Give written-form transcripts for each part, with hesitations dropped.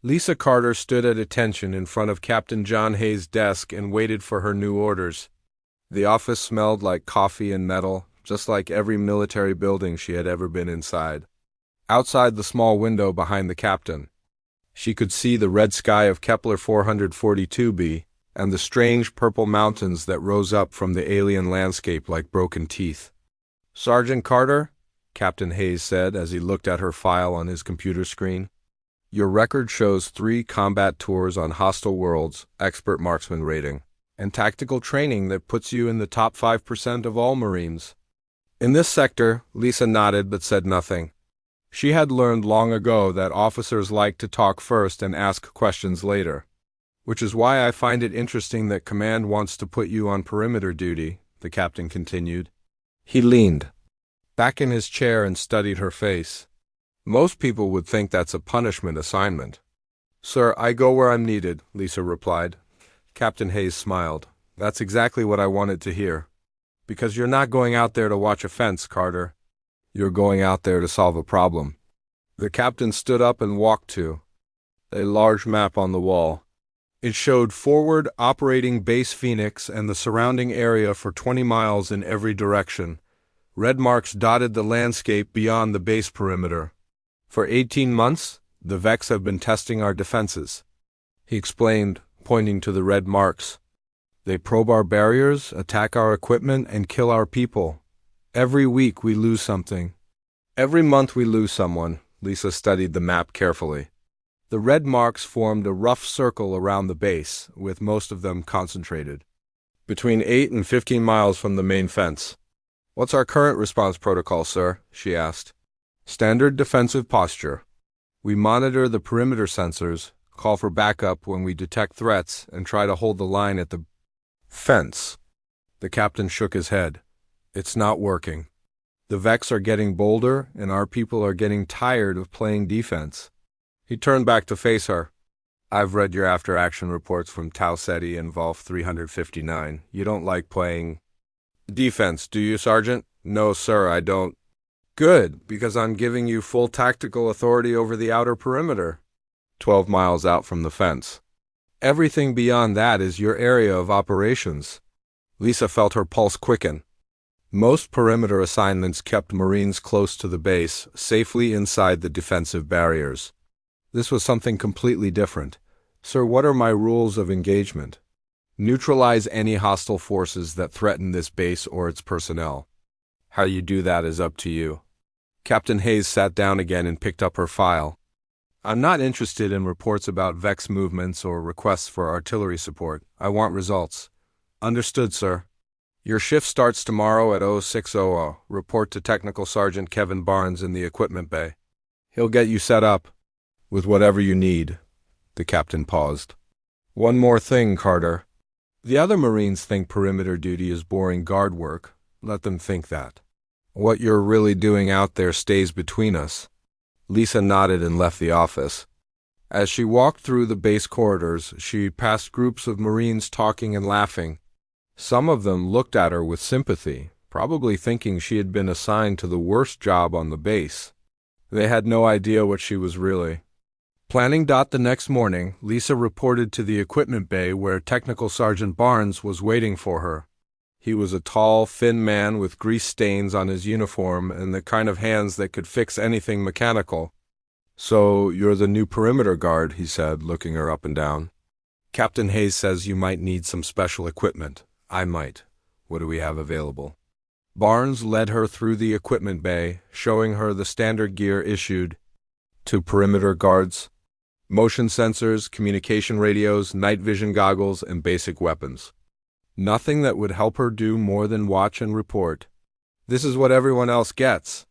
Lisa Carter stood at attention in front of Captain John Hayes' desk and waited for her new orders. The office smelled like coffee and metal, just like every military building she had ever been inside. Outside the small window behind the captain, she could see the red sky of Kepler 442b and the strange purple mountains that rose up from the alien landscape like broken teeth. "Sergeant Carter," Captain Hayes said as he looked at her file on his computer screen, "your record shows 3 combat tours on hostile worlds, expert marksman rating, and tactical training that puts you in the top 5% of all Marines." In this sector, Lisa nodded but said nothing. She had learned long ago that officers like to talk first and ask questions later. "Which is why I find it interesting that Command wants to put you on perimeter duty," the captain continued. He leaned back in his chair and studied her face. "Most people would think that's a punishment assignment." "Sir, I go where I'm needed," Lisa replied. Captain Hayes smiled. "That's exactly what I wanted to hear. Because you're not going out there to watch a fence, Carter. You're going out there to solve a problem." The captain stood up and walked to a large map on the wall. It showed forward operating Base Phoenix and the surrounding area for 20 miles in every direction. Red marks dotted the landscape beyond the base perimeter. "For 18 months, the Vex have been testing our defenses," he explained, pointing to the red marks. "They probe our barriers, attack our equipment, and kill our people. Every week we lose something. Every month we lose someone." Lisa studied the map carefully. The red marks formed a rough circle around the base, with most of them concentrated between 8 and 15 miles from the main fence. "What's our current response protocol, sir?" she asked. "Standard defensive posture. We monitor the perimeter sensors, call for backup when we detect threats, and try to hold the line at the fence." The captain shook his head. "It's not working. The Vex are getting bolder, and our people are getting tired of playing defense." He turned back to face her. "I've read your after-action reports from Tau Ceti and Vol 359. You don't like playing defense, do you, Sergeant?" "No, sir, I don't." "Good, because I'm giving you full tactical authority over the outer perimeter, 12 miles out from the fence. Everything beyond that is your area of operations." Lisa felt her pulse quicken. Most perimeter assignments kept Marines close to the base, safely inside the defensive barriers. This was something completely different. "Sir, what are my rules of engagement?" "Neutralize any hostile forces that threaten this base or its personnel. How you do that is up to you." Captain Hayes sat down again and picked up her file. "I'm not interested in reports about Vex movements or requests for artillery support. I want results." "Understood, sir." "Your shift starts tomorrow at 0600. Report to Technical Sergeant Kevin Barnes in the equipment bay. He'll get you set up with whatever you need." The captain paused. "One more thing, Carter. The other Marines think perimeter duty is boring guard work. Let them think that. What you're really doing out there stays between us." Lisa nodded and left the office. As she walked through the base corridors, she passed groups of Marines talking and laughing. Some of them looked at her with sympathy, probably thinking she had been assigned to the worst job on the base. They had no idea what she was really planning. The next morning, Lisa reported to the equipment bay where Technical Sergeant Barnes was waiting for her. He was a tall, thin man with grease stains on his uniform and the kind of hands that could fix anything mechanical. "So, you're the new perimeter guard," he said, looking her up and down. "Captain Hayes says you might need some special equipment." "I might. What do we have available?" Barnes led her through the equipment bay, showing her the standard gear issued to perimeter guards: motion sensors, communication radios, night vision goggles, and basic weapons. Nothing that would help her do more than watch and report. "This is what everyone else gets,"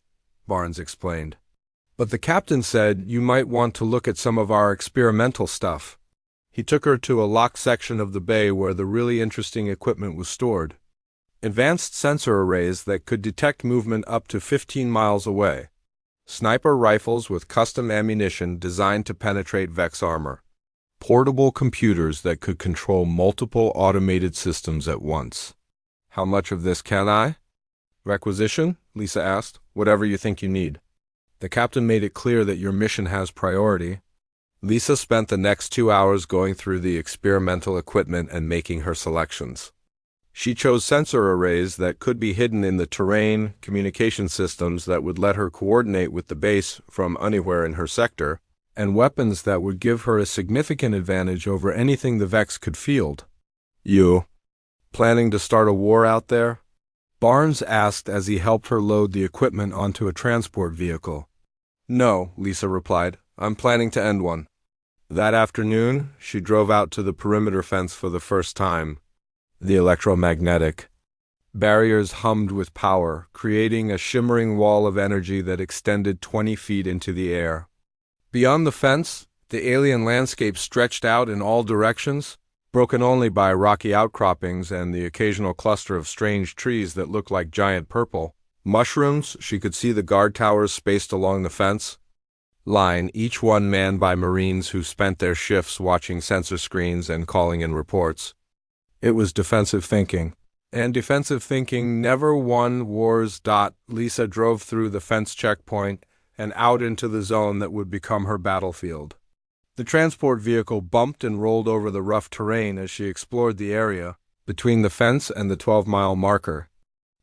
Barnes explained. "But the captain said you might want to look at some of our experimental stuff." He took her to a locked section of the bay where the really interesting equipment was stored. Advanced sensor arrays that could detect movement up to 15 miles away. Sniper rifles with custom ammunition designed to penetrate Vex armor. Portable computers that could control multiple automated systems at once. "How much of this can I requisition?" Lisa asked. "Whatever you think you need. The captain made it clear that your mission has priority." Lisa spent the next 2 hours going through the experimental equipment and making her selections. She chose sensor arrays that could be hidden in the terrain, communication systems that would let her coordinate with the base from anywhere in her sector, and weapons that would give her a significant advantage over anything the Vex could field. "You planning to start a war out there?" Barnes asked as he helped her load the equipment onto a transport vehicle. "No," Lisa replied. "I'm planning to end one." That afternoon, she drove out to the perimeter fence for the first time. The electromagnetic barriers hummed with power, creating a shimmering wall of energy that extended 20 feet into the air. Beyond the fence, the alien landscape stretched out in all directions, broken only by rocky outcroppings and the occasional cluster of strange trees that looked like giant purple mushrooms. She could see the guard towers spaced along the fence line, each one manned by Marines who spent their shifts watching sensor screens and calling in reports. It was defensive thinking. And defensive thinking never won wars. Lisa drove through the fence checkpoint and out into the zone that would become her battlefield. The transport vehicle bumped and rolled over the rough terrain as she explored the area between the fence and the 12-mile marker.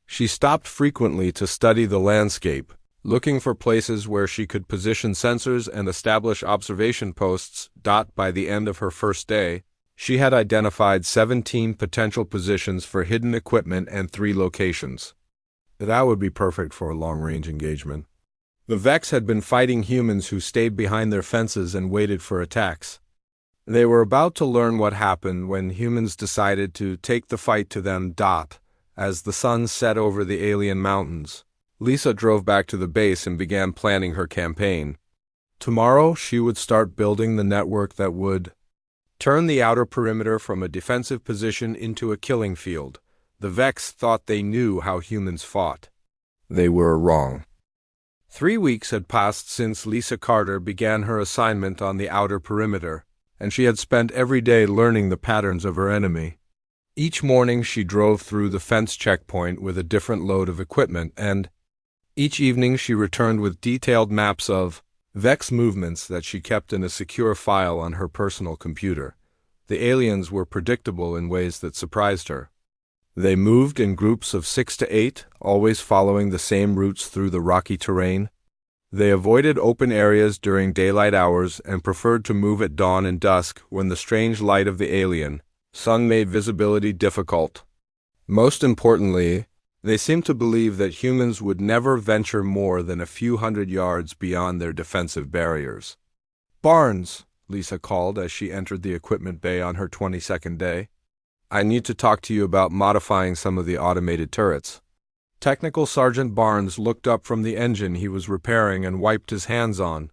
She stopped frequently to study the landscape, looking for places where she could position sensors and establish observation posts. By the end of her first day, she had identified 17 potential positions for hidden equipment and 3 locations. That would be perfect for a long-range engagement. The Vex had been fighting humans who stayed behind their fences and waited for attacks. They were about to learn what happened when humans decided to take the fight to them. As the sun set over the alien mountains, Lisa drove back to the base and began planning her campaign. Tomorrow, she would start building the network that would turn the outer perimeter from a defensive position into a killing field. The Vex thought they knew how humans fought. They were wrong. 3 weeks had passed since Lisa Carter began her assignment on the outer perimeter, and she had spent every day learning the patterns of her enemy. Each morning she drove through the fence checkpoint with a different load of equipment, and each evening she returned with detailed maps of Vex movements that she kept in a secure file on her personal computer. The aliens were predictable in ways that surprised her. They moved in groups of 6 to 8, always following the same routes through the rocky terrain. They avoided open areas during daylight hours and preferred to move at dawn and dusk when the strange light of the alien sun made visibility difficult. Most importantly, they seemed to believe that humans would never venture more than a few hundred yards beyond their defensive barriers. "Barnes," Lisa called as she entered the equipment bay on her 22nd day. "I need to talk to you about modifying some of the automated turrets." Technical Sergeant Barnes looked up from the engine he was repairing and wiped his hands on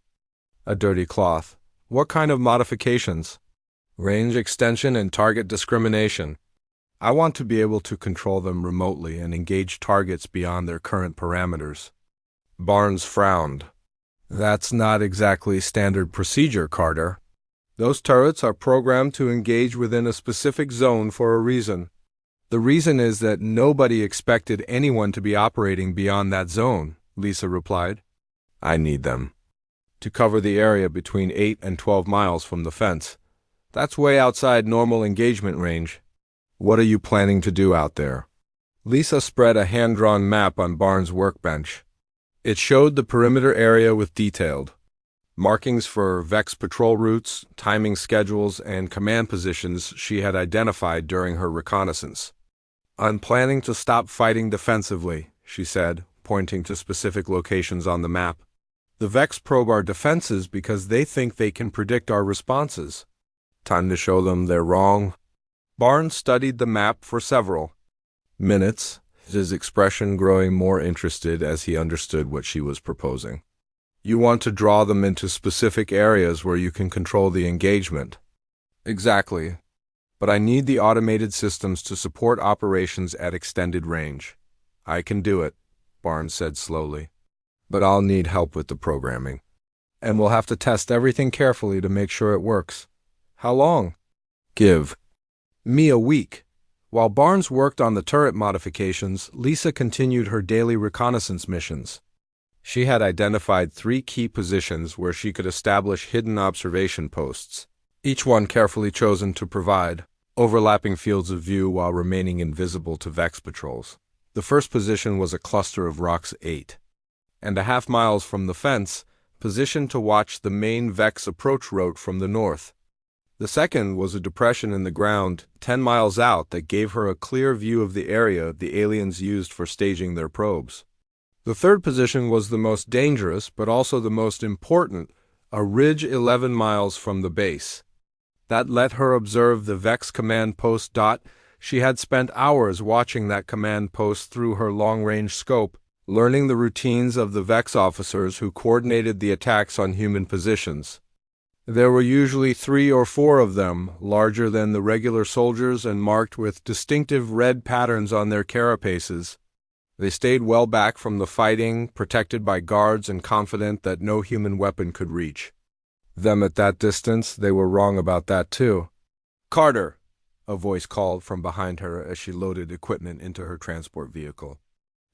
a dirty cloth. "What kind of modifications?" "Range extension and target discrimination. I want to be able to control them remotely and engage targets beyond their current parameters." Barnes frowned. "That's not exactly standard procedure, Carter. Those turrets are programmed to engage within a specific zone for a reason. The reason is that nobody expected anyone to be operating beyond that zone," Lisa replied. "I need them to cover the area between 8 and 12 miles from the fence. That's way outside normal engagement range. What are you planning to do out there?" Lisa spread a hand-drawn map on Barnes' workbench. It showed the perimeter area with detailed markings for Vex patrol routes, timing schedules, and command positions she had identified during her reconnaissance. "I'm planning to stop fighting defensively," she said, pointing to specific locations on the map. "The Vex probe our defenses because they think they can predict our responses. Time to show them they're wrong." Barnes studied the map for several minutes, his expression growing more interested as he understood what she was proposing. "You want to draw them into specific areas where you can control the engagement." "Exactly. But I need the automated systems to support operations at extended range." "I can do it," Barnes said slowly. "But I'll need help with the programming. And we'll have to test everything carefully to make sure it works." "How long?" "Give me a week." While Barnes worked on the turret modifications, Lisa continued her daily reconnaissance missions. She had identified 3 key positions where she could establish hidden observation posts, each one carefully chosen to provide overlapping fields of view while remaining invisible to Vex patrols. The first position was a cluster of rocks 8.5 miles from the fence, positioned to watch the main Vex approach route from the north. The second was a depression in the ground 10 miles out that gave her a clear view of the area the aliens used for staging their probes. The third position was the most dangerous, but also the most important, a ridge 11 miles from the base. That let her observe the Vex command post. She had spent hours watching that command post through her long-range scope, learning the routines of the Vex officers who coordinated the attacks on human positions. There were usually 3 or 4 of them, larger than the regular soldiers and marked with distinctive red patterns on their carapaces. They stayed well back from the fighting, protected by guards and confident that no human weapon could reach them at that distance. They were wrong about that too. "Carter," a voice called from behind her as she loaded equipment into her transport vehicle.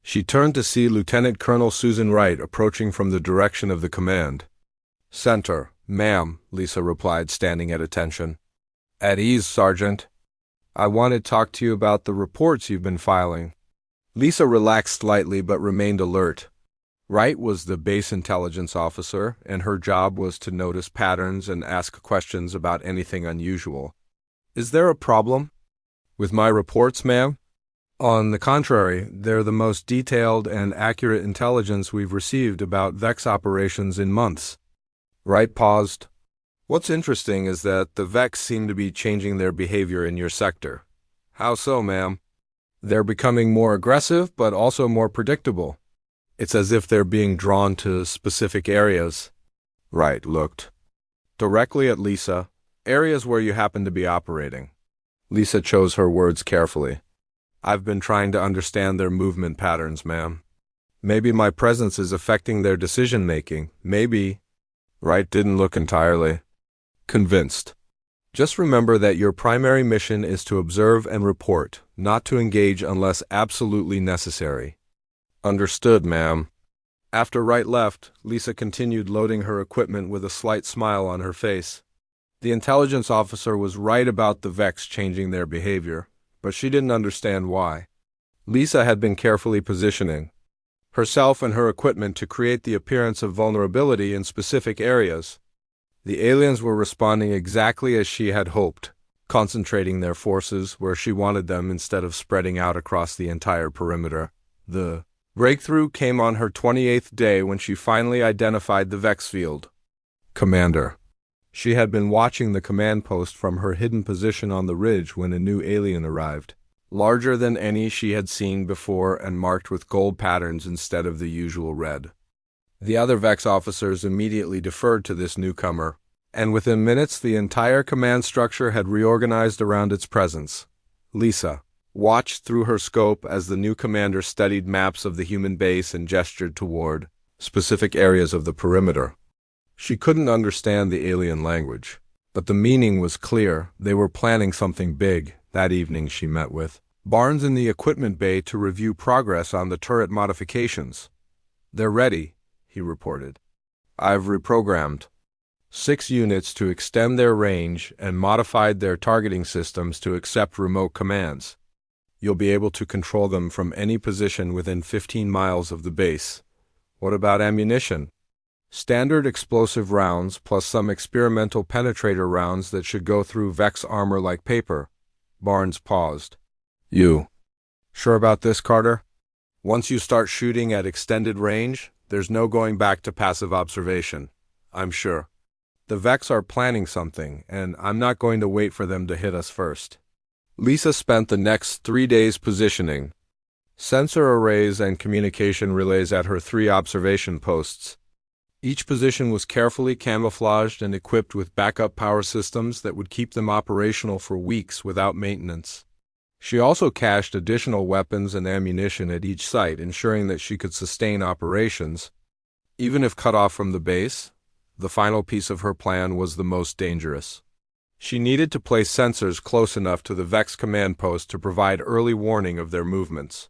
She turned to see Lieutenant Colonel Susan Wright approaching from the direction of the command. "Center, ma'am," Lisa replied, standing at attention. "At ease, Sergeant. I want to talk to you about the reports you've been filing." Lisa relaxed slightly but remained alert. Wright was the base intelligence officer, and her job was to notice patterns and ask questions about anything unusual. "Is there a problem with my reports, ma'am?" "On the contrary, they're the most detailed and accurate intelligence we've received about Vex operations in months." Wright paused. "What's interesting is that the Vex seem to be changing their behavior in your sector." "How so, ma'am?" "They're becoming more aggressive, but also more predictable. It's as if they're being drawn to specific areas." Wright looked directly at Lisa. "Areas where you happen to be operating." Lisa chose her words carefully. "I've been trying to understand their movement patterns, ma'am. Maybe my presence is affecting their decision-making. Maybe." Wright didn't look entirely convinced. "Just remember that your primary mission is to observe and report, not to engage unless absolutely necessary." "Understood, ma'am." After Wright left, Lisa continued loading her equipment with a slight smile on her face. The intelligence officer was right about the Vex changing their behavior, but she didn't understand why. Lisa had been carefully positioning herself and her equipment to create the appearance of vulnerability in specific areas. The aliens were responding exactly as she had hoped, concentrating their forces where she wanted them instead of spreading out across the entire perimeter. The breakthrough came on her 28th day when she finally identified the Vex field. "Commander." She had been watching the command post from her hidden position on the ridge when a new alien arrived, larger than any she had seen before and marked with gold patterns instead of the usual red. The other Vex officers immediately deferred to this newcomer, and within minutes the entire command structure had reorganized around its presence. Lisa watched through her scope as the new commander studied maps of the human base and gestured toward specific areas of the perimeter. She couldn't understand the alien language, but the meaning was clear. They were planning something big. That evening she met with Barnes in the equipment bay to review progress on the turret modifications. "They're ready," he reported. "I've reprogrammed 6 units to extend their range and modified their targeting systems to accept remote commands. You'll be able to control them from any position within 15 miles of the base." "What about ammunition?" "Standard explosive rounds plus some experimental penetrator rounds that should go through Vex armor like paper." Barnes paused. "You sure about this, Carter? Once you start shooting at extended range, there's no going back to passive observation. I'm sure. The Vex are planning something, and I'm not going to wait for them to hit us first." Lisa spent the next 3 days positioning sensor arrays and communication relays at her 3 observation posts. Each position was carefully camouflaged and equipped with backup power systems that would keep them operational for weeks without maintenance. She also cached additional weapons and ammunition at each site, ensuring that she could sustain operations, even if cut off from the base. The final piece of her plan was the most dangerous. She needed to place sensors close enough to the Vex command post to provide early warning of their movements.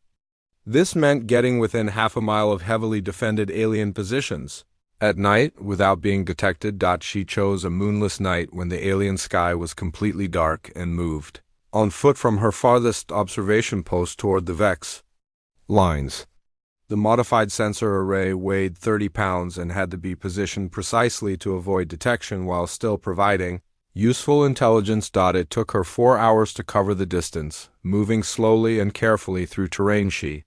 This meant getting within half a mile of heavily defended alien positions. At night, without being detected, she chose a moonless night when the alien sky was completely dark and moved on foot from her farthest observation post toward the Vex lines. The modified sensor array weighed 30 pounds and had to be positioned precisely to avoid detection while still providing useful intelligence. It took her 4 hours to cover the distance, moving slowly and carefully through terrain she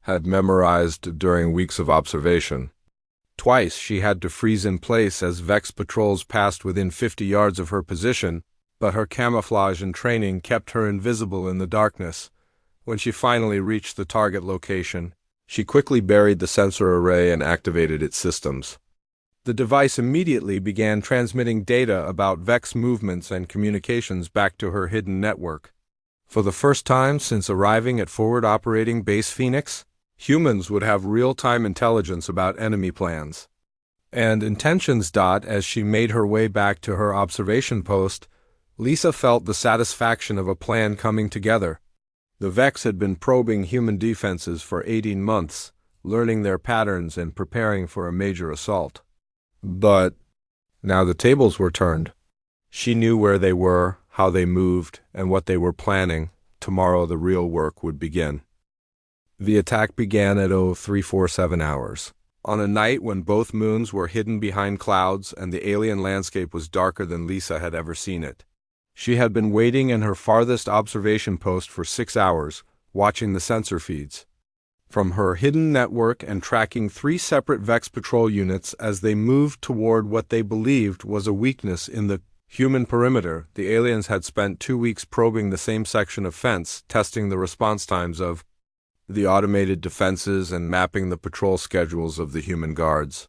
had memorized during weeks of observation. Twice she had to freeze in place as Vex patrols passed within 50 yards of her position, but her camouflage and training kept her invisible in the darkness. When she finally reached the target location, she quickly buried the sensor array and activated its systems. The device immediately began transmitting data about Vex movements and communications back to her hidden network. For the first time since arriving at Forward Operating Base Phoenix, humans would have real-time intelligence about enemy plans and intentions. As she made her way back to her observation post, Lisa felt the satisfaction of a plan coming together. The Vex had been probing human defenses for 18 months, learning their patterns and preparing for a major assault. But now the tables were turned. She knew where they were, how they moved, and what they were planning. Tomorrow the real work would begin. The attack began at 0347 hours. On a night when both moons were hidden behind clouds and the alien landscape was darker than Lisa had ever seen it. She had been waiting in her farthest observation post for 6 hours, watching the sensor feeds from her hidden network and tracking 3 separate Vex patrol units as they moved toward what they believed was a weakness in the human perimeter. The aliens had spent 2 weeks probing the same section of fence, testing the response times of the automated defenses and mapping the patrol schedules of the human guards.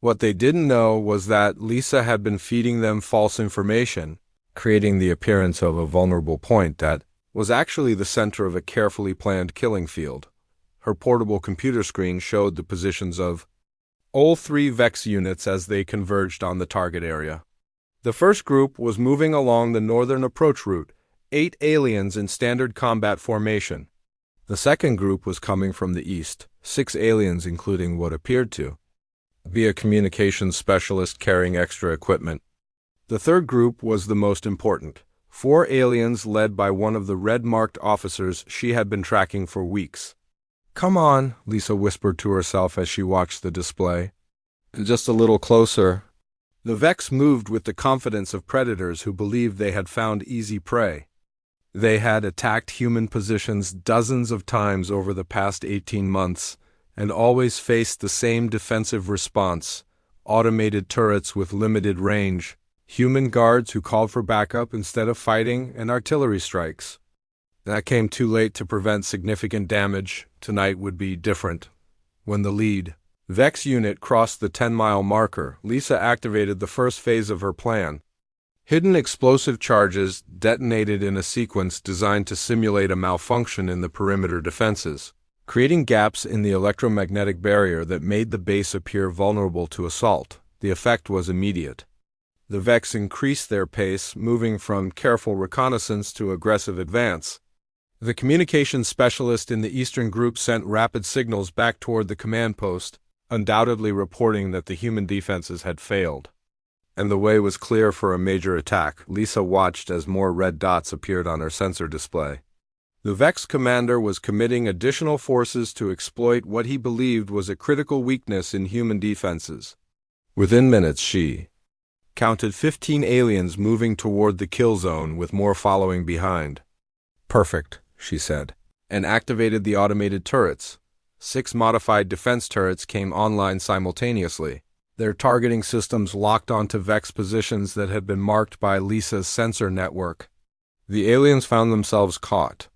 What they didn't know was that Lisa had been feeding them false information, creating the appearance of a vulnerable point that was actually the center of a carefully planned killing field. Her portable computer screen showed the positions of all 3 Vex units as they converged on the target area. The first group was moving along the northern approach route, 8 aliens in standard combat formation. The second group was coming from the east, 6 aliens including what appeared to be a communications specialist carrying extra equipment. The third group was the most important, 4 aliens led by one of the red-marked officers she had been tracking for weeks. "Come on," Lisa whispered to herself as she watched the display. "Just a little closer." The Vex moved with the confidence of predators who believed they had found easy prey. They had attacked human positions dozens of times over the past 18 months and always faced the same defensive response: automated turrets with limited range, human guards who called for backup instead of fighting, and artillery strikes that came too late to prevent significant damage. Tonight would be different. When the lead Vex unit crossed the 10-mile marker, Lisa activated the first phase of her plan. Hidden explosive charges detonated in a sequence designed to simulate a malfunction in the perimeter defenses, creating gaps in the electromagnetic barrier that made the base appear vulnerable to assault. The effect was immediate. The Vex increased their pace, moving from careful reconnaissance to aggressive advance. The communications specialist in the eastern group sent rapid signals back toward the command post, undoubtedly reporting that the human defenses had failed, and the way was clear for a major attack. Lisa watched as more red dots appeared on her sensor display. The Vex commander was committing additional forces to exploit what he believed was a critical weakness in human defenses. Within minutes, she counted 15 aliens moving toward the kill zone, with more following behind. "Perfect," she said, and activated the automated turrets. 6 modified defense turrets came online simultaneously, their targeting systems locked onto Vex positions that had been marked by Lisa's sensor network. The aliens found themselves caught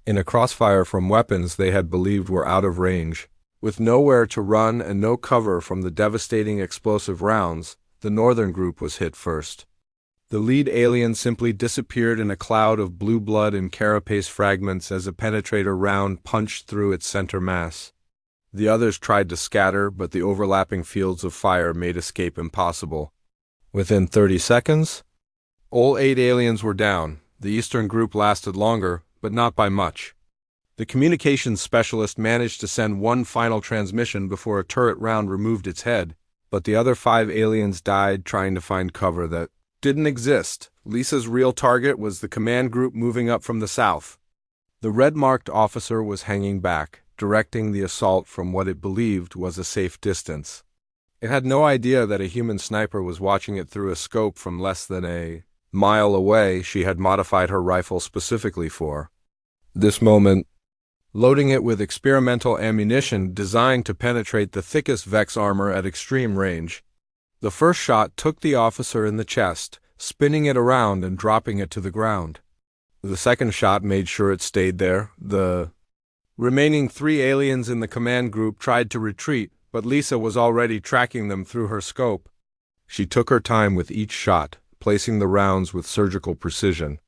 in a crossfire from weapons they had believed were out of range. With nowhere to run and no cover from the devastating explosive rounds, the northern group was hit first. The lead alien simply disappeared in a cloud of blue blood and carapace fragments as a penetrator round punched through its center mass. The others tried to scatter, but the overlapping fields of fire made escape impossible. Within 30 seconds, all 8 aliens were down. The eastern group lasted longer, but not by much. The communications specialist managed to send one final transmission before a turret round removed its head, but the other 5 aliens died trying to find cover that didn't exist. Lisa's real target was the command group moving up from the south. The red-marked officer was hanging back, directing the assault from what it believed was a safe distance. It had no idea that a human sniper was watching it through a scope from less than a mile away she had modified her rifle specifically for this moment, loading it with experimental ammunition designed to penetrate the thickest Vex armor at extreme range. The first shot took the officer in the chest, spinning it around and dropping it to the ground. The second shot made sure it stayed there. The remaining 3 aliens in the command group tried to retreat, but Lisa was already tracking them through her scope. She took her time with each shot, placing the rounds with surgical precision.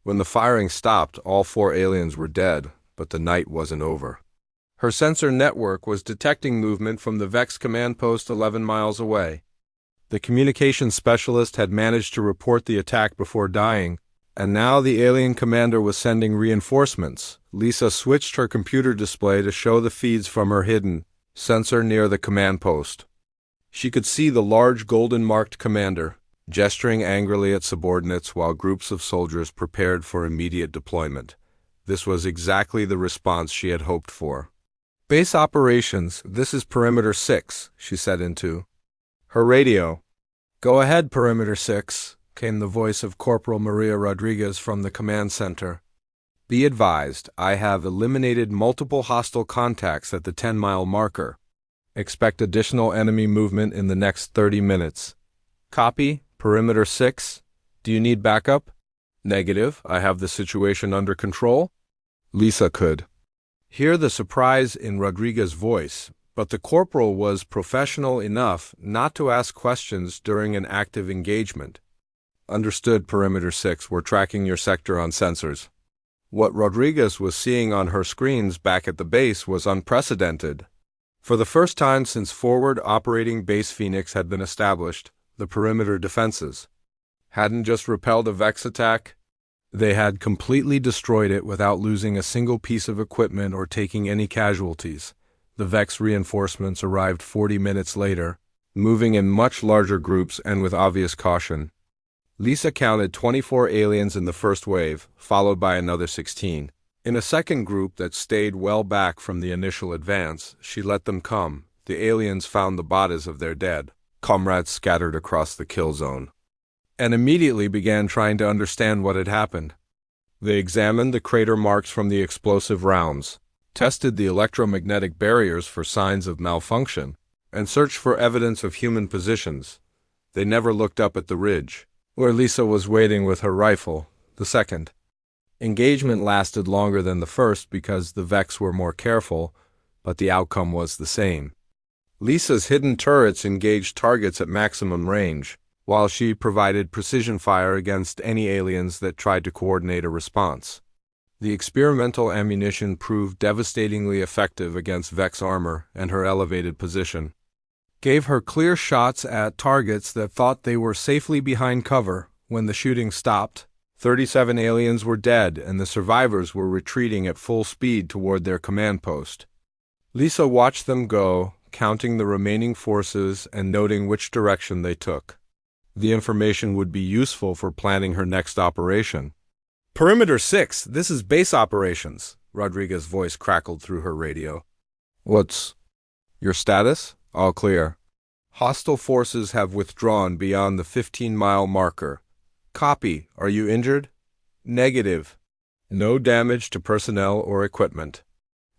When the firing stopped, all 4 aliens were dead, but the night wasn't over. Her sensor network was detecting movement from the Vex command post 11 miles away. The communications specialist had managed to report the attack before dying, and now the alien commander was sending reinforcements. Lisa switched her computer display to show the feeds from her hidden sensor near the command post. She could see the large golden-marked commander, gesturing angrily at subordinates while groups of soldiers prepared for immediate deployment. This was exactly the response she had hoped for. "Base operations, this is Perimeter 6, she said into her radio. "Go ahead, Perimeter 6, came the voice of Corporal Maria Rodriguez from the command center. "Be advised, I have eliminated multiple hostile contacts at the 10-mile marker. Expect additional enemy movement in the next 30 minutes. Copy, Perimeter 6. Do you need backup?" "Negative, I have the situation under control." Lisa could hear the surprise in Rodriguez's voice, but the corporal was professional enough not to ask questions during an active engagement. "Understood, Perimeter 6, we're tracking your sector on sensors." What Rodriguez was seeing on her screens back at the base was unprecedented. For the first time since Forward Operating Base Phoenix had been established, the perimeter defenses hadn't just repelled a Vex attack, they had completely destroyed it without losing a single piece of equipment or taking any casualties. The Vex reinforcements arrived 40 minutes later, moving in much larger groups and with obvious caution. Lisa counted 24 aliens in the first wave, followed by another 16. In a second group that stayed well back from the initial advance, she let them come. The aliens found the bodies of their dead comrades scattered across the kill zone, and immediately began trying to understand what had happened. They examined the crater marks from the explosive rounds, tested the electromagnetic barriers for signs of malfunction, and searched for evidence of human positions. They never looked up at the ridge, where Lisa was waiting with her rifle. The second engagement lasted longer than the first because the Vex were more careful, but the outcome was the same. Lisa's hidden turrets engaged targets at maximum range, while she provided precision fire against any aliens that tried to coordinate a response. The experimental ammunition proved devastatingly effective against Vex armor, and her elevated position gave her clear shots at targets that thought they were safely behind cover. When the shooting stopped, 37 aliens were dead, and the survivors were retreating at full speed toward their command post. Lisa watched them go, counting the remaining forces and noting which direction they took. The information would be useful for planning her next operation. "Perimeter 6, this is base operations," Rodriguez's voice crackled through her radio. "What's your status?" "All clear. Hostile forces have withdrawn beyond the 15-mile marker." "Copy. Are you injured?" "Negative. No damage to personnel or equipment."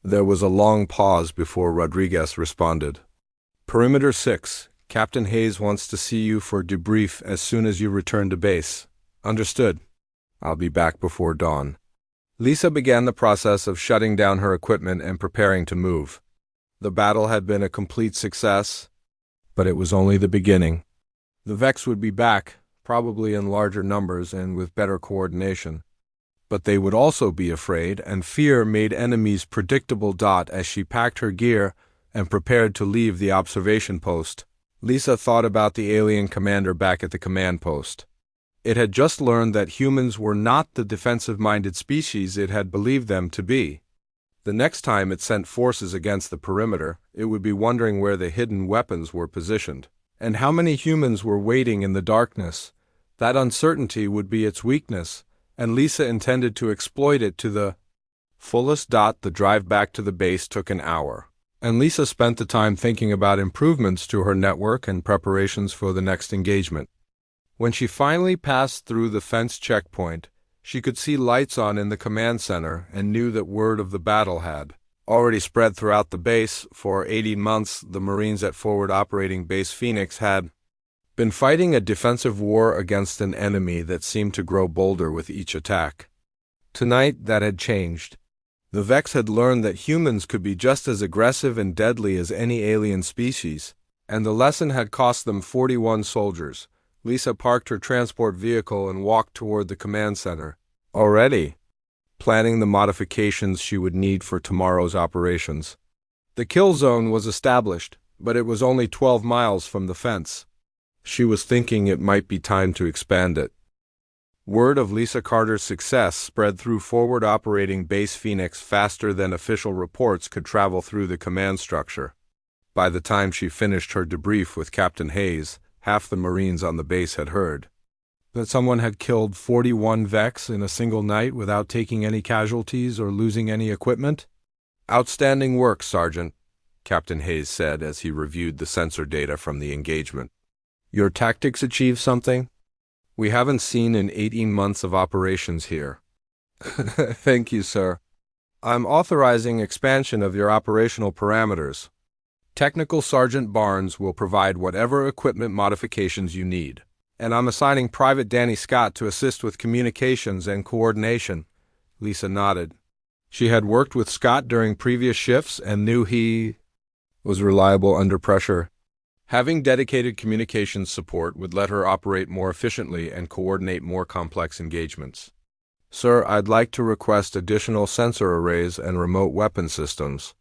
There was a long pause before Rodriguez responded. "Perimeter 6, Captain Hayes wants to see you for debrief as soon as you return to base." "Understood. I'll be back before dawn." Lisa began the process of shutting down her equipment and preparing to move. The battle had been a complete success, but it was only the beginning. The Vex would be back, probably in larger numbers and with better coordination. But they would also be afraid, and fear made enemies predictable. As she packed her gear and prepared to leave the observation post, Lisa thought about the alien commander back at the command post. It had just learned that humans were not the defensive-minded species it had believed them to be. The next time it sent forces against the perimeter, it would be wondering where the hidden weapons were positioned, and how many humans were waiting in the darkness. That uncertainty would be its weakness, and Lisa intended to exploit it to the fullest. The drive back to the base took an hour, and Lisa spent the time thinking about improvements to her network and preparations for the next engagement. When she finally passed through the fence checkpoint, she could see lights on in the command center and knew that word of the battle had already spread throughout the base. For 18 months, the Marines at Forward Operating Base Phoenix had been fighting a defensive war against an enemy that seemed to grow bolder with each attack. Tonight, that had changed. The Vex had learned that humans could be just as aggressive and deadly as any alien species, and the lesson had cost them 41 soldiers. Lisa parked her transport vehicle and walked toward the command center, already planning the modifications she would need for tomorrow's operations. The kill zone was established, but it was only 12 miles from the fence. She was thinking it might be time to expand it. Word of Lisa Carter's success spread through Forward Operating Base Phoenix faster than official reports could travel through the command structure. By the time she finished her debrief with Captain Hayes, half the Marines on the base had heard that someone had killed 41 Vex in a single night without taking any casualties or losing any equipment. "Outstanding work, Sergeant," Captain Hayes said as he reviewed the sensor data from the engagement. "Your tactics achieved something we haven't seen in 18 months of operations here." "Thank you, sir. I'm authorizing expansion of your operational parameters. Technical Sergeant Barnes will provide whatever equipment modifications you need, and I'm assigning Private Danny Scott to assist with communications and coordination." Lisa nodded. She had worked with Scott during previous shifts and knew he was reliable under pressure. Having dedicated communications support would let her operate more efficiently and coordinate more complex engagements. "Sir, I'd like to request additional sensor arrays and remote weapon systems.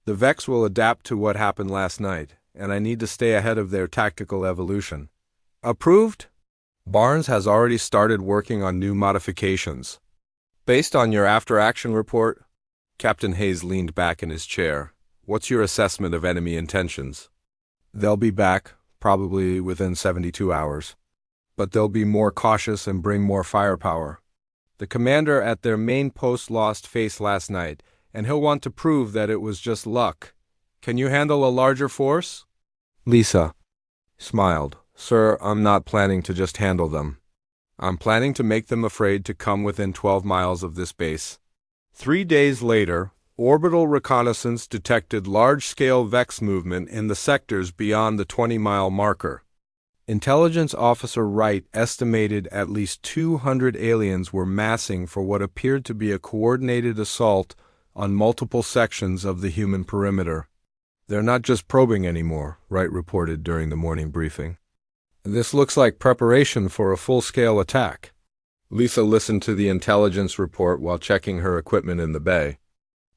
The Vex will adapt to what happened last night, and I need to stay ahead of their tactical evolution." "Approved?" Barnes has already started working on new modifications. "Based on your after-action report?" Captain Hayes leaned back in his chair. "What's your assessment of enemy intentions?" "They'll be back, probably within 72 hours. But they'll be more cautious and bring more firepower. The commander at their main post lost face last night, and he'll want to prove that it was just luck. Can you handle a larger force?" Lisa smiled. "Sir, I'm not planning to just handle them. I'm planning to make them afraid to come within 12 miles of this base." 3 days later, orbital reconnaissance detected large-scale Vex movement in the sectors beyond the 20-mile marker. Intelligence Officer Wright estimated at least 200 aliens were massing for what appeared to be a coordinated assault on multiple sections of the human perimeter. "They're not just probing anymore," Wright reported during the morning briefing. "This looks like preparation for a full-scale attack." Lisa listened to the intelligence report while checking her equipment in the bay.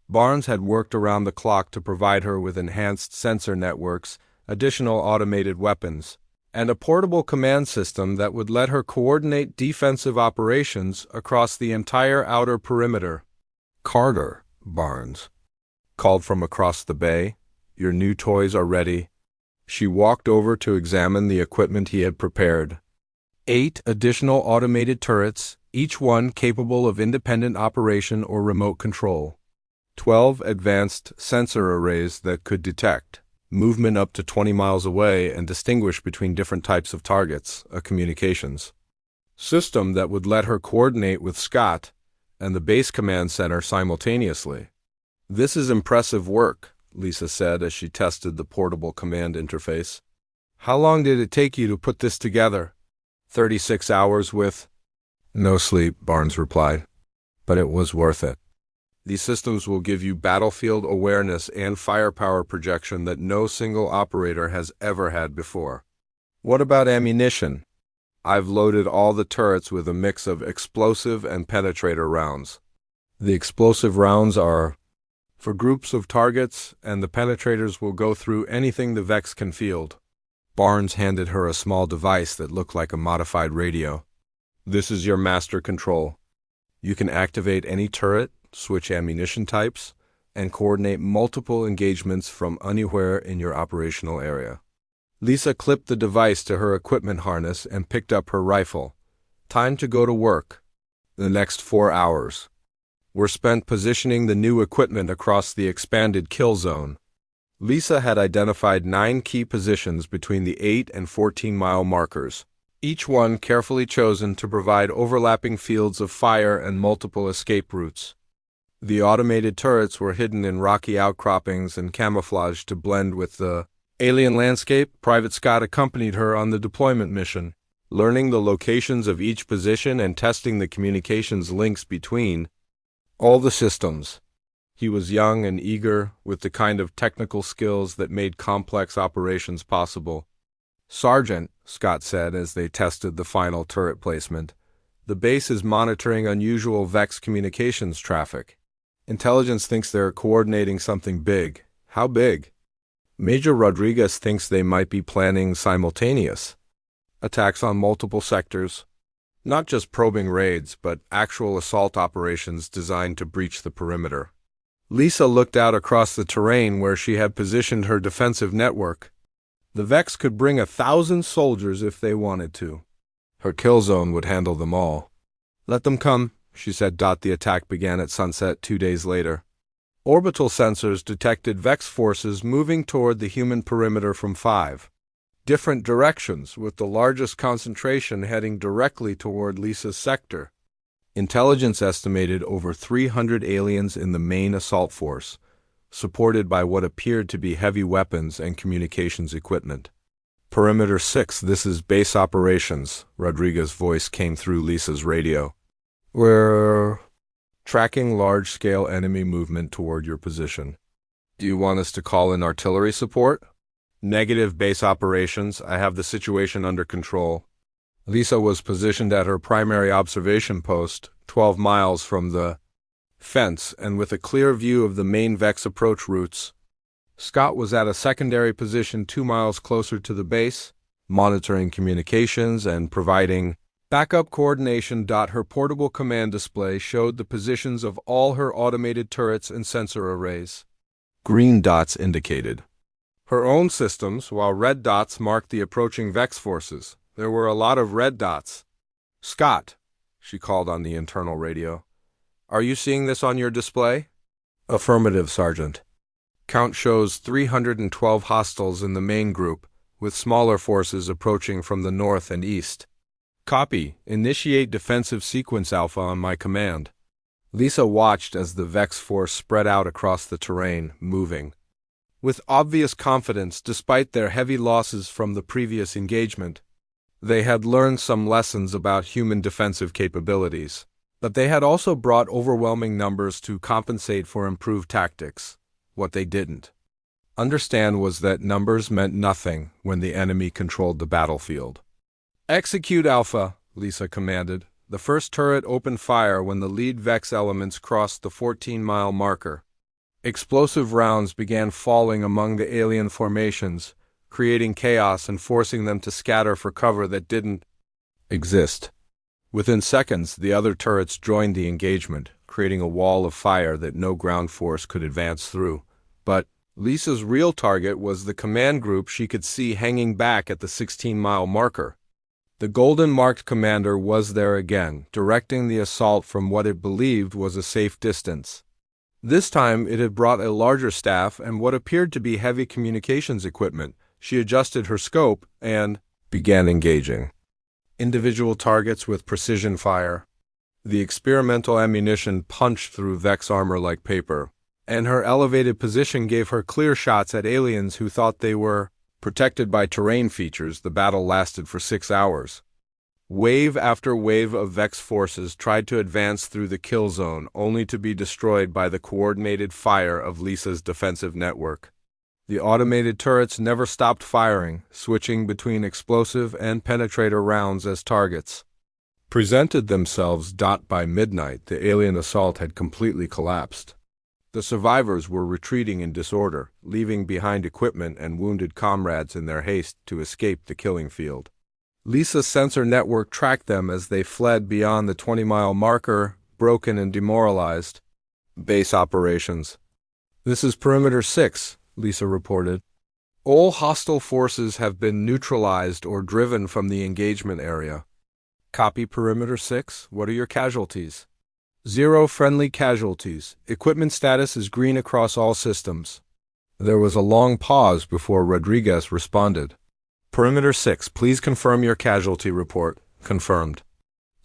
Barnes had worked around the clock to provide her with enhanced sensor networks, additional automated weapons, and a portable command system that would let her coordinate defensive operations across the entire outer perimeter. "Carter," Barnes called from across the bay, "your new toys are ready." She walked over to examine the equipment he had prepared. 8 additional automated turrets, each one capable of independent operation or remote control. 12 advanced sensor arrays that could detect movement up to 20 miles away and distinguish between different types of targets, a communications system that would let her coordinate with Scott and the base command center simultaneously. "This is impressive work," Lisa said as she tested the portable command interface. "How long did it take you to put this together?" 36 hours with no sleep, Barnes replied. "But it was worth it. These systems will give you battlefield awareness and firepower projection that no single operator has ever had before." "What about ammunition?" "I've loaded all the turrets with a mix of explosive and penetrator rounds. The explosive rounds are for groups of targets, and the penetrators will go through anything the Vex can field." Barnes handed her a small device that looked like a modified radio. "This is your master control. You can activate any turret, switch ammunition types, and coordinate multiple engagements from anywhere in your operational area. Lisa clipped the device to her equipment harness and picked up her rifle. Time to go to work. The next 4 hours were spent positioning the new equipment across the expanded kill zone. Lisa had identified 9 key positions between the 8 and 14-mile markers, each one carefully chosen to provide overlapping fields of fire and multiple escape routes. The automated turrets were hidden in rocky outcroppings and camouflaged to blend with the alien landscape. Private Scott accompanied her on the deployment mission, learning the locations of each position and testing the communications links between all the systems. He was young and eager, with the kind of technical skills that made complex operations possible. "Sergeant," Scott said as they tested the final turret placement, "the base is monitoring unusual Vex communications traffic. Intelligence thinks they're coordinating something big." "How big?" "Major Rodriguez thinks they might be planning simultaneous attacks on multiple sectors. Not just probing raids, but actual assault operations designed to breach the perimeter." Lisa looked out across the terrain where she had positioned her defensive network. The Vex could bring 1,000 soldiers if they wanted to. Her kill zone would handle them all. "Let them come," she said. The attack began at sunset 2 days later. Orbital sensors detected Vex forces moving toward the human perimeter from 5 different directions, with the largest concentration heading directly toward Lisa's sector. Intelligence estimated over 300 aliens in the main assault force, supported by what appeared to be heavy weapons and communications equipment. "Perimeter 6, this is base operations," Rodriguez's voice came through Lisa's radio. "We're tracking large-scale enemy movement toward your position. Do you want us to call in artillery support?" "Negative, base operations. I have the situation under control." Lisa was positioned at her primary observation post, 12 miles from the fence and with a clear view of the main Vex approach routes. Scott was at a secondary position 2 miles closer to the base, monitoring communications and providing backup coordination. Her portable command display showed the positions of all her automated turrets and sensor arrays. Green dots indicated her own systems, while red dots marked the approaching Vex forces. There were a lot of red dots. "Scott," she called on the internal radio, "are you seeing this on your display?" "Affirmative, Sergeant. Count shows 312 hostiles in the main group, with smaller forces approaching from the north and east." "Copy. Initiate defensive sequence Alpha on my command." Lisa watched as the Vex force spread out across the terrain, moving with obvious confidence despite their heavy losses from the previous engagement. They had learned some lessons about human defensive capabilities, but they had also brought overwhelming numbers to compensate for improved tactics. What they didn't understand was that numbers meant nothing when the enemy controlled the battlefield. "Execute Alpha," Lisa commanded. The first turret opened fire when the lead Vex elements crossed the 14-mile marker. Explosive rounds began falling among the alien formations, creating chaos and forcing them to scatter for cover that didn't exist. Within seconds, the other turrets joined the engagement, creating a wall of fire that no ground force could advance through. But Lisa's real target was the command group she could see hanging back at the 16-mile marker. The golden-marked commander was there again, directing the assault from what it believed was a safe distance. This time, it had brought a larger staff and what appeared to be heavy communications equipment. She adjusted her scope and began engaging individual targets with precision fire. The experimental ammunition punched through Vex armor like paper, and her elevated position gave her clear shots at aliens who thought they were protected by terrain features. The battle lasted for 6 hours. Wave after wave of Vex forces tried to advance through the kill zone, only to be destroyed by the coordinated fire of Lisa's defensive network. The automated turrets never stopped firing, switching between explosive and penetrator rounds as targets presented themselves. By midnight, the alien assault had completely collapsed. The survivors were retreating in disorder, leaving behind equipment and wounded comrades in their haste to escape the killing field. Lisa's sensor network tracked them as they fled beyond the 20-mile marker, broken and demoralized. Base operations. This is Perimeter 6, Lisa reported. All hostile forces have been neutralized or driven from the engagement area. Copy Perimeter 6. What are your casualties? 0 friendly casualties. Equipment status is green across all systems. There was a long pause before Rodriguez responded. Perimeter 6, please confirm your casualty report. Confirmed.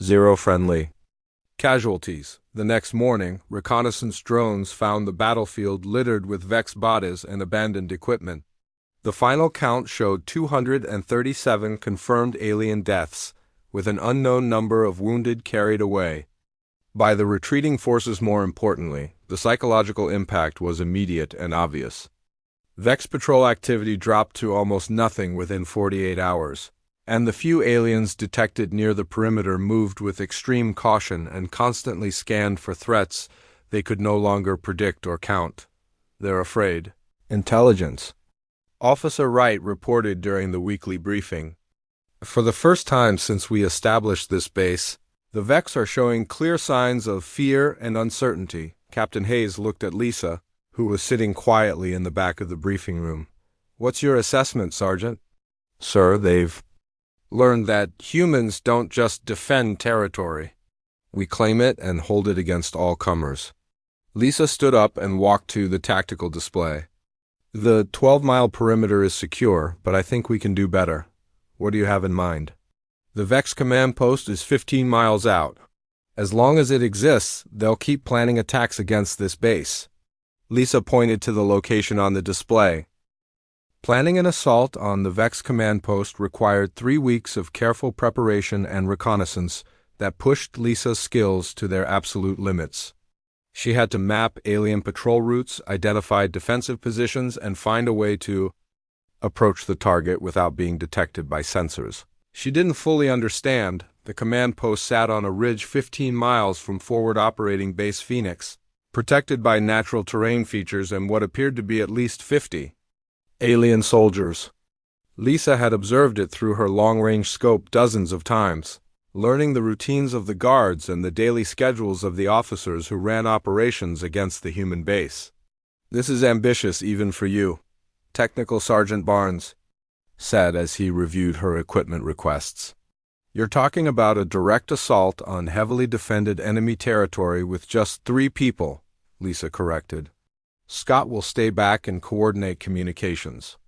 0 friendly casualties. The next morning, reconnaissance drones found the battlefield littered with Vex bodies and abandoned equipment. The final count showed 237 confirmed alien deaths, with an unknown number of wounded carried away by the retreating forces. More importantly, the psychological impact was immediate and obvious. Vex patrol activity dropped to almost nothing within 48 hours, and the few aliens detected near the perimeter moved with extreme caution and constantly scanned for threats they could no longer predict or count. They're afraid. Intelligence. Officer Wright reported during the weekly briefing. For the first time since we established this base, the Vex are showing clear signs of fear and uncertainty. Captain Hayes looked at Lisa, who was sitting quietly in the back of the briefing room. What's your assessment, Sergeant? Sir, they've learned that humans don't just defend territory. We claim it and hold it against all comers. Lisa stood up and walked to the tactical display. The 12-mile perimeter is secure, but I think we can do better. What do you have in mind? The Vex command post is 15 miles out. As long as it exists, they'll keep planning attacks against this base. Lisa pointed to the location on the display. Planning an assault on the Vex command post required 3 weeks of careful preparation and reconnaissance that pushed Lisa's skills to their absolute limits. She had to map alien patrol routes, identify defensive positions, and find a way to approach the target without being detected by sensors. She didn't fully understand. The command post sat on a ridge 15 miles from forward operating base Phoenix, protected by natural terrain features and what appeared to be at least 50 alien soldiers. Lisa had observed it through her long-range scope dozens of times, learning the routines of the guards and the daily schedules of the officers who ran operations against the human base. This is ambitious even for you, Technical Sergeant Barnes said as he reviewed her equipment requests. You're talking about a direct assault on heavily defended enemy territory with just 3 people, Lisa corrected. Scott will stay back and coordinate communications.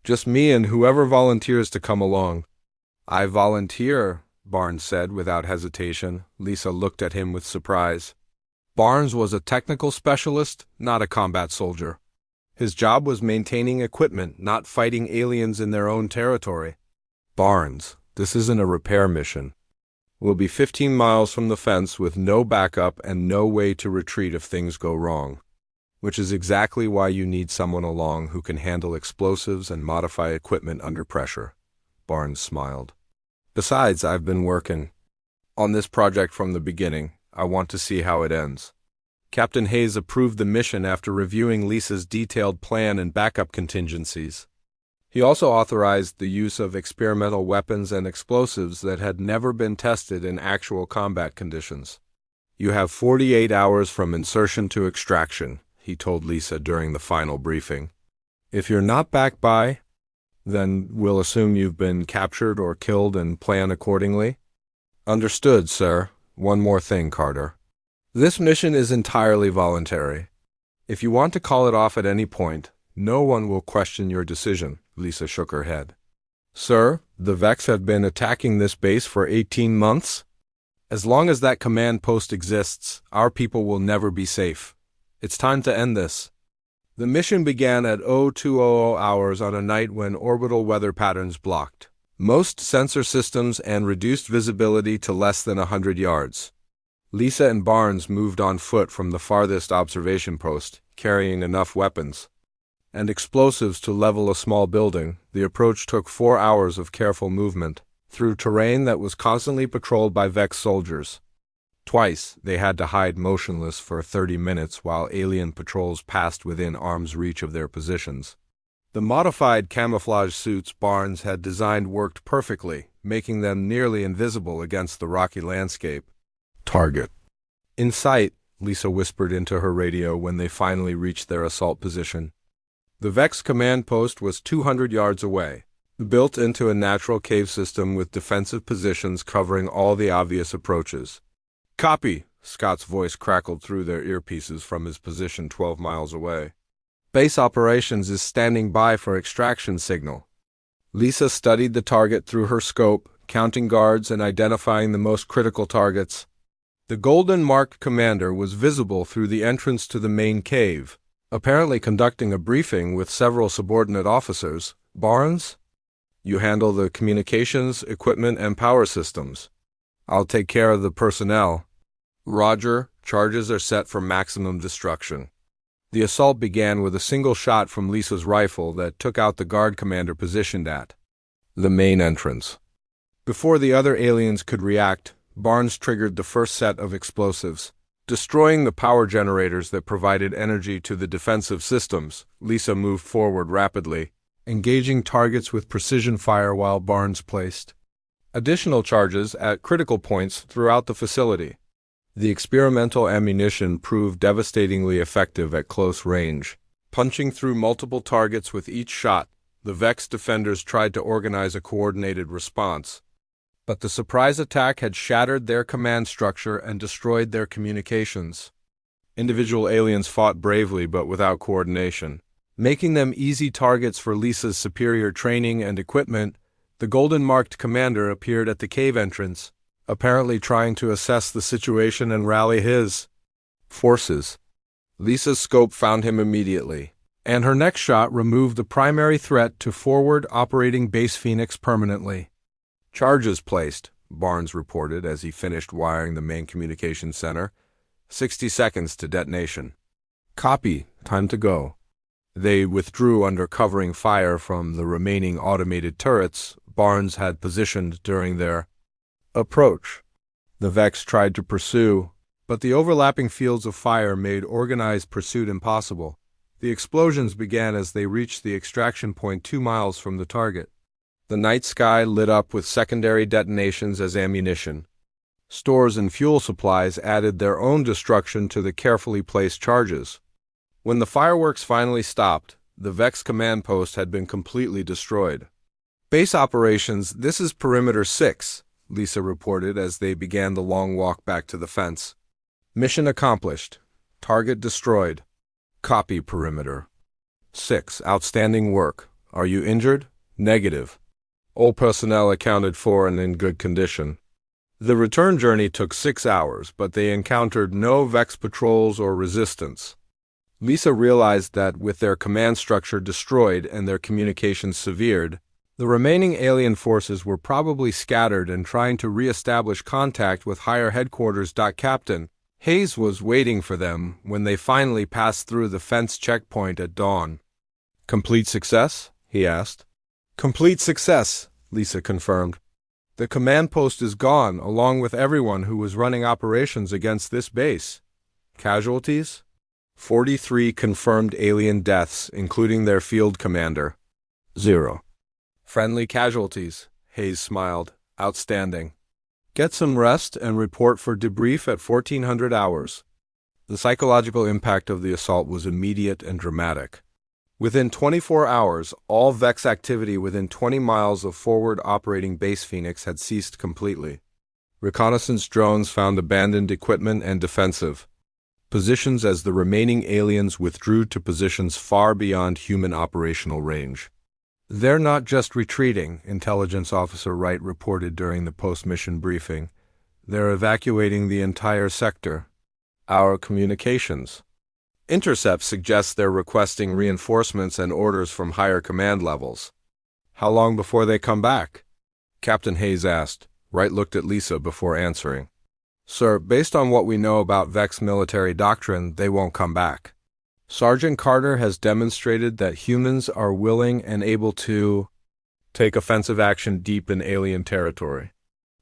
Just me and whoever volunteers to come along. I volunteer, Barnes said without hesitation. Lisa looked at him with surprise. Barnes was a technical specialist, not a combat soldier. His job was maintaining equipment, not fighting aliens in their own territory. Barnes, this isn't a repair mission. We'll be 15 miles from the fence with no backup and no way to retreat if things go wrong. Which is exactly why you need someone along who can handle explosives and modify equipment under pressure. Barnes smiled. Besides, I've been working on this project from the beginning. I want to see how it ends. Captain Hayes approved the mission after reviewing Lisa's detailed plan and backup contingencies. He also authorized the use of experimental weapons and explosives that had never been tested in actual combat conditions. You have 48 hours from insertion to extraction, he told Lisa during the final briefing. If you're not back by, then we'll assume you've been captured or killed and plan accordingly. Understood, sir. One more thing, Carter. This mission is entirely voluntary. If you want to call it off at any point, no one will question your decision, Lisa shook her head. Sir, the Vex have been attacking this base for 18 months? As long as that command post exists, our people will never be safe. It's time to end this. The mission began at 0200 hours on a night when orbital weather patterns blocked most sensor systems and reduced visibility to less than 100 yards. Lisa and Barnes moved on foot from the farthest observation post, carrying enough weapons and explosives to level a small building. The approach took 4 hours of careful movement through terrain that was constantly patrolled by Vex soldiers. Twice, they had to hide motionless for 30 minutes while alien patrols passed within arm's reach of their positions. The modified camouflage suits Barnes had designed worked perfectly, making them nearly invisible against the rocky landscape. Target in sight, Lisa whispered into her radio when they finally reached their assault position. The Vex command post was 200 yards away, built into a natural cave system with defensive positions covering all the obvious approaches. "Copy," Scott's voice crackled through their earpieces from his position 12 miles away. "Base operations is standing by for extraction signal." Lisa studied the target through her scope, counting guards and identifying the most critical targets. The golden-marked commander was visible through the entrance to the main cave, apparently conducting a briefing with several subordinate officers. "Barnes, you handle the communications, equipment, and power systems. I'll take care of the personnel." "Roger, charges are set for maximum destruction." The assault began with a single shot from Lisa's rifle that took out the guard commander positioned at the main entrance. Before the other aliens could react, Barnes triggered the first set of explosives, destroying the power generators that provided energy to the defensive systems. Lisa moved forward rapidly, engaging targets with precision fire while Barnes placed additional charges at critical points throughout the facility. The experimental ammunition proved devastatingly effective at close range, punching through multiple targets with each shot. The Vex defenders tried to organize a coordinated response, but the surprise attack had shattered their command structure and destroyed their communications. Individual aliens fought bravely but without coordination, making them easy targets for Lisa's superior training and equipment. The golden-marked commander appeared at the cave entrance, apparently trying to assess the situation and rally his forces. Lisa's scope found him immediately, and her next shot removed the primary threat to forward operating Base Phoenix permanently. "Charges placed," Barnes reported as he finished wiring the main communication center. 60 seconds to detonation." "Copy. Time to go." They withdrew under covering fire from the remaining automated turrets Barnes had positioned during their approach. The Vex tried to pursue, but the overlapping fields of fire made organized pursuit impossible. The explosions began as they reached the extraction point 2 miles from the target. The night sky lit up with secondary detonations as ammunition. Stores and fuel supplies added their own destruction to the carefully placed charges. When the fireworks finally stopped, the Vex command post had been completely destroyed. "Base operations, this is Perimeter 6, Lisa reported as they began the long walk back to the fence. "Mission accomplished. Target destroyed." "Copy, Perimeter 6. Outstanding work. Are you injured?" "Negative. All personnel accounted for and in good condition." The return journey took 6 hours, but they encountered no Vex patrols or resistance. Lisa realized that with their command structure destroyed and their communications severed, the remaining alien forces were probably scattered and trying to re-establish contact with higher headquarters. Captain Hayes was waiting for them when they finally passed through the fence checkpoint at dawn. "Complete success?" he asked. "Complete success," Lisa confirmed. "The command post is gone, along with everyone who was running operations against this base." "Casualties?" 43 confirmed alien deaths, including their field commander. 0. "Friendly casualties," Hayes smiled. "Outstanding. Get some rest and report for debrief at 1400 hours." The psychological impact of the assault was immediate and dramatic. Within 24 hours, all Vex activity within 20 miles of forward operating Base Phoenix had ceased completely. Reconnaissance drones found abandoned equipment and defensive positions as the remaining aliens withdrew to positions far beyond human operational range. "They're not just retreating," Intelligence Officer Wright reported during the post-mission briefing. "They're evacuating the entire sector." "Our communications intercept suggests they're requesting reinforcements and orders from higher command levels." "How long before they come back?" Captain Hayes asked. Wright looked at Lisa before answering. "Sir, based on what we know about Vex military doctrine, they won't come back. Sergeant Carter has demonstrated that humans are willing and able to take offensive action deep in alien territory.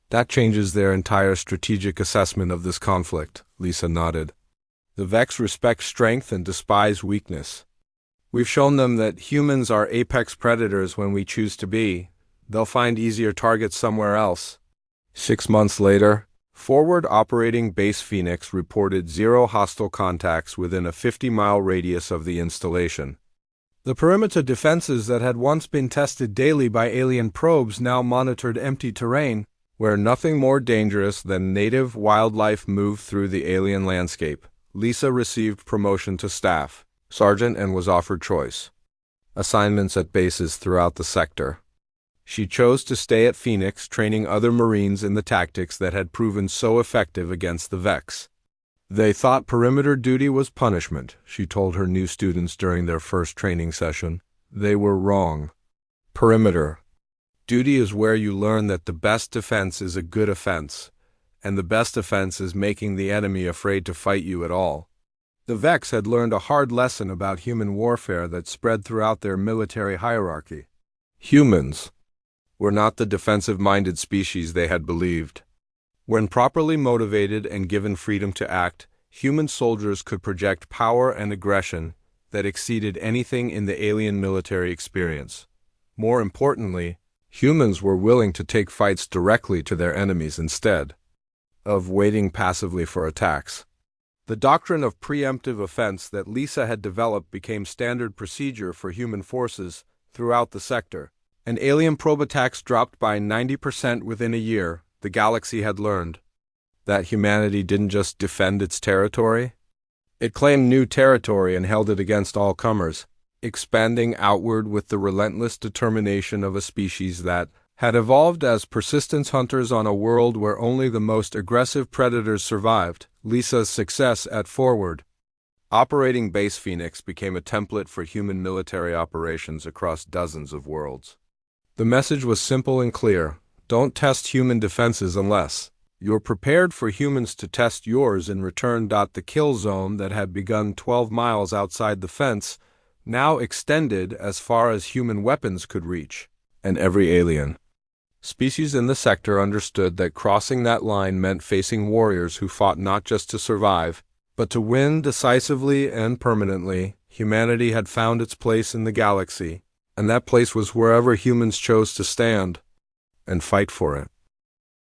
That changes their entire strategic assessment of this conflict," Lisa nodded. "The Vex respect strength and despise weakness. We've shown them that humans are apex predators when we choose to be. They'll find easier targets somewhere else." 6 months later, Forward Operating Base Phoenix reported 0 hostile contacts within a 50-mile radius of the installation. The perimeter defenses that had once been tested daily by alien probes now monitored empty terrain, where nothing more dangerous than native wildlife moved through the alien landscape. Lisa received promotion to staff sergeant and was offered choice assignments at bases throughout the sector. She chose to stay at Phoenix, training other Marines in the tactics that had proven so effective against the Vex. They thought perimeter duty was punishment, she told her new students during their first training session. They were wrong. Perimeter duty is where you learn that the best defense is a good offense, and the best offense is making the enemy afraid to fight you at all. The Vex had learned a hard lesson about human warfare that spread throughout their military hierarchy. Humans were not the defensive-minded species they had believed. When properly motivated and given freedom to act, human soldiers could project power and aggression that exceeded anything in the alien military experience. More importantly, humans were willing to take fights directly to their enemies instead of waiting passively for attacks. The doctrine of preemptive offense that Lisa had developed became standard procedure for human forces throughout the sector. And alien probe attacks dropped by 90% within a year. The galaxy had learned that humanity didn't just defend its territory. It claimed new territory and held it against all comers, expanding outward with the relentless determination of a species that had evolved as persistence hunters on a world where only the most aggressive predators survived. Lisa's success at Forward Operating Base Phoenix became a template for human military operations across dozens of worlds. The message was simple and clear: don't test human defenses unless you're prepared for humans to test yours in return. The kill zone that had begun 12 miles outside the fence now extended as far as human weapons could reach, and every alien species in the sector understood that crossing that line meant facing warriors who fought not just to survive, but to win decisively and permanently. Humanity had found its place in the galaxy, and that place was wherever humans chose to stand and fight for it.